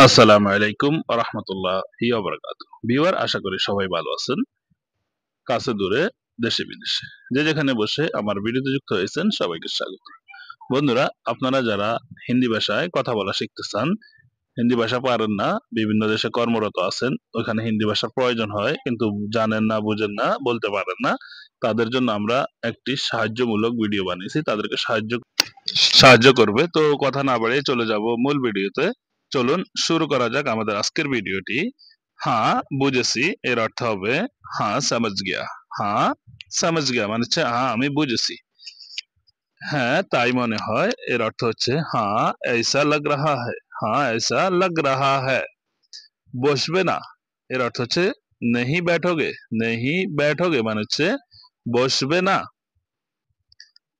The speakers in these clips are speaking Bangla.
আসসালামু আলাইকুম ওয়া রাহমাতুল্লাহি ওয়া বারাকাতুহু। ভিউয়ার, আশা করি সবাই ভালো আছেন, কাছে দূরে, দেশে বিদেশে। যে যেখানে বসে আমার ভিডিওতে যুক্ত হয়েছেন সবাইকে স্বাগত। বন্ধুরা, আপনারা যারা হিন্দি ভাষায় কথা বলা শিখতে চান, হিন্দি ভাষা পারেন না, বিভিন্ন দেশে কর্মরত আছেন, ওখানে হিন্দি ভাষার প্রয়োজন হয় কিন্তু জানেন না, বুঝেন না, বলতে পারেন না, তাদের জন্য আমরা একটি সাহায্যমূলক ভিডিও বানিয়েছি। তাদেরকে সাহায্য করবে। তো কথা না বাড়িয়ে চলে যাব মূল ভিডিওতে। চলুন শুরু করা যাক আমাদের আজকের ভিডিওটি। হ্যাঁ, বুঝেছি এর অর্থ হবে হ্যাঁ সমঝ গিয়া। হ্যাঁ সমঝ গিয়া মানে হচ্ছে হ্যাঁ আমি বুঝেছি। হ্যাঁ তাই মনে হয় এর অর্থ হচ্ছে হ্যাঁ ऐसा लग रहा है। হ্যাঁ ऐसा लग रहा है। বসবে না এর অর্থ হচ্ছে नहीं बैठोगे। नहीं बैठोगे মানে হচ্ছে বসবে না।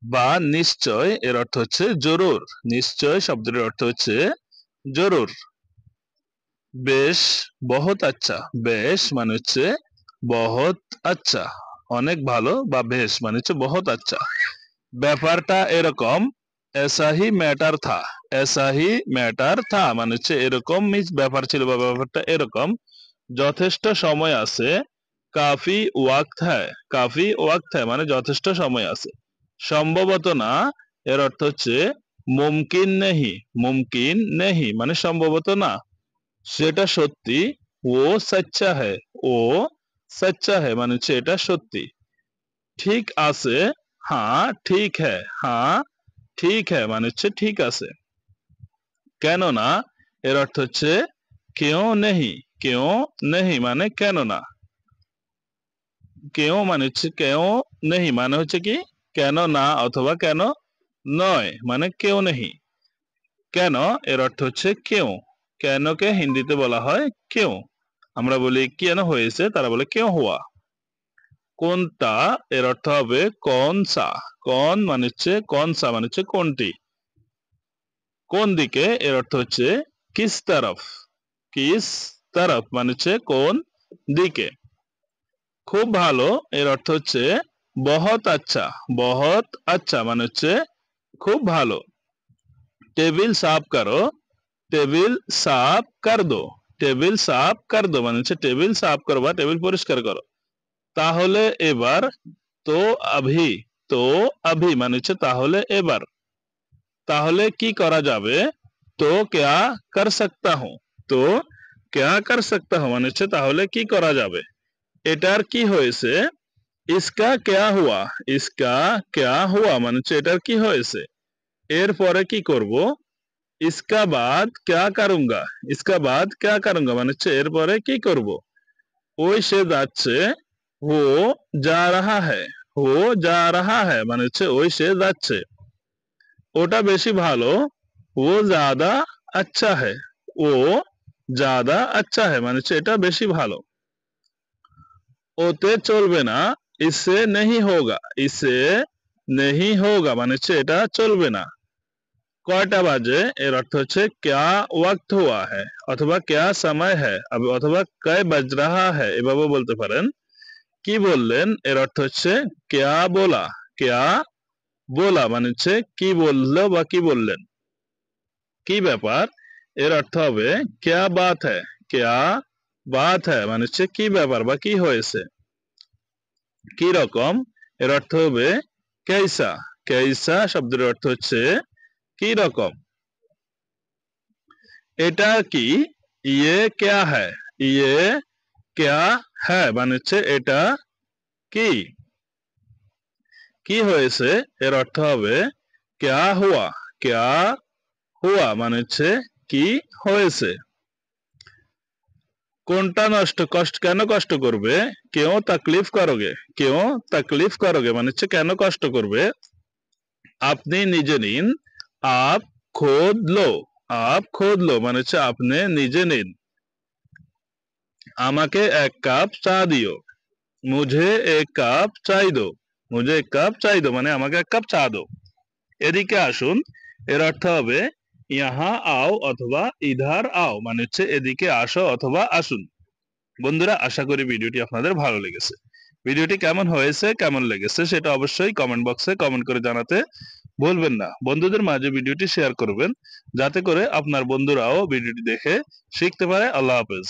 বা নিশ্চয় এর অর্থ হচ্ছে জরুর। নিশ্চয় শব্দের অর্থ হচ্ছে জরুর। বেশ, বহুত আচ্ছা। বেশ মানে হচ্ছে বহুত আচ্ছা, অনেক ভালো, বা বেশ মানে হচ্ছে বহুত আচ্ছা। ব্যাপারটা এরকম, ऐसा ही मैटर था। ऐसा ही मैटर था মানে হচ্ছে এরকম ব্যাপার ছিল বা ব্যাপারটা এরকম। যথেষ্ট সময় আছে। কাফি ওয়াক্ত হ্যায়। কাফি ওয়াক্ত হ্যায় মানে যথেষ্ট সময় আছে। সম্ভবত না এর অর্থ হচ্ছে মুমকিন নেহি। মুমকিন নেহি মানে সম্ভবত না। সেটা সত্যি। ও সচ্চা হ্যায়। ও সচ্চা হ্যায় মানে হচ্ছে এটা সত্যি। ঠিক আছে। হ্যাঁ ঠিক হ্যায়। হ্যাঁ ঠিক হ্যায় মানে হচ্ছে ঠিক আছে। কেন না এর অর্থ হচ্ছে কেউ নেহি। কেউ নেহি মানে কেন না। কেউ মানে হচ্ছে কেউ নেহি মানে হচ্ছে কি কেন না, অথবা কেন নয় মানে কেউ নেহি। কেন এর অর্থ হচ্ছে কেউ। কেনকে হিন্দিতে বলা হয় কেউ। আমরা বলি কেন হয়েছে, তারা বলে কেউ হুয়া। কোনটা এর অর্থ হবে কোন সা। কোন মানে হচ্ছে কোন সা মানে হচ্ছে কোনটি। কোন দিকে এর অর্থ হচ্ছে কিস তরফ। কিস তরফ মানে হচ্ছে কোন দিকে। খুব ভালো এর অর্থ হচ্ছে বহুত আচ্ছা। বহুত আচ্ছা মানে হচ্ছে খুব ভালো। টেবিল সাফ করো। টেবিল সাফ কর দো। টেবিল সাফ কর দো মানে হচ্ছে টেবিল সাফ করো বা টেবিল পরিষ্কার করো। তাহলে এবার। তো আভি। তো আভি মানে হচ্ছে তাহলে এবার। তাহলে কি করা যাবে। তো কেয়া কর সকতা হুঁ। তো কেয়া কর সকতা হুঁ মানে হচ্ছে তাহলে কি করা যাবে। এটার কি হয়েছে। ইসকা কেয়া হুয়া। ইসকা কেয়া হুয়া মানে হচ্ছে এটার কি হয়েছে। এরপরে কি করব। ইসকা বাদ কেয়া করুঙ্গা। ইসকা বাদ কেয়া করুঙ্গা মানে হচ্ছে এরপরে কি করব। ওই সে যাচ্ছে। ও যা রাহা হ্যায়। ও যা রাহা হ্যায় মানে হচ্ছে ওই সে যাচ্ছে। ওটা বেশি ভালো। ও জাদা আচ্ছা হ্যায়। ও জাদা আচ্ছা হ্যায় মানে হচ্ছে এটা বেশি ভালো। ওতে চলবে না। ইসে নেহি হোগা। ইসে নেহি হোগা মানে হচ্ছে এটা চলবে না। কয়টা বাজে এর অর্থ হচ্ছে ক্যা ওয়াক্ত হুয়া হ্যায়, অথবা ক্যা সময় হ্যায়, অথবা কয় বাজ রাহা হ্যায় এভাবে বলতে পারেন। কি বললেন এর অর্থ হচ্ছে ক্যা বলা। ক্যা বলা মানে হচ্ছে কি বললো বা কি বললেন। কি ব্যাপার এর অর্থ হবে ক্যা বাত হ্যায়। ক্যা বাত হ্যায় মানে হচ্ছে কি ব্যাপার বা কি হয়েছে। কি রকম এর অর্থ হবে কেইসা। কেইসা শব্দের অর্থ হচ্ছে কি রকম। এটা কি। ইয়ে ক্যা হ্যায়। ইয়ে ক্যা হ্যায় মানে হচ্ছে এটা কি। কি হয়েছে এর অর্থ হবে ক্যা হুয়া। ক্যা হুয়া মানে হচ্ছে কি হয়েছে। কোনটা নষ্ট কষ্ট কেন কষ্ট করবে। কেউ তাকলিফ করোগে। কেউ তাকলিফ করোগে মানে হচ্ছে কেন কষ্ট করবে। আপনি নিজে নিন। আপ খোদ লো। আপ খোদ লো মানে হচ্ছে আপনি নিজে নিন। আমাকে এক কাপ চা দিও। মুঝে এক কাপ চাই দো। মুঝে এক কাপ চাই দো মানে আমাকে এক কাপ চা দো। এদিকে আসুন এর অর্থ হবে ইহা আও অথবা ইধার আও মানে হচ্ছে এদিকে আসো অথবা আসুন। বন্ধুরা, আশা করি ভিডিওটি আপনাদের ভালো লেগেছে। ভিডিওটি কেমন হয়েছে, কেমন লেগেছে সেটা অবশ্যই কমেন্ট বক্সে কমেন্ট করে জানাতে ভুলবেন না বন্ধুদের মাঝে ভিডিওটি শেয়ার করবেন যাতে করে আপনার বন্ধুরাও ভিডিওটি দেখে শিখতে পারে। আল্লাহ হাফেজ।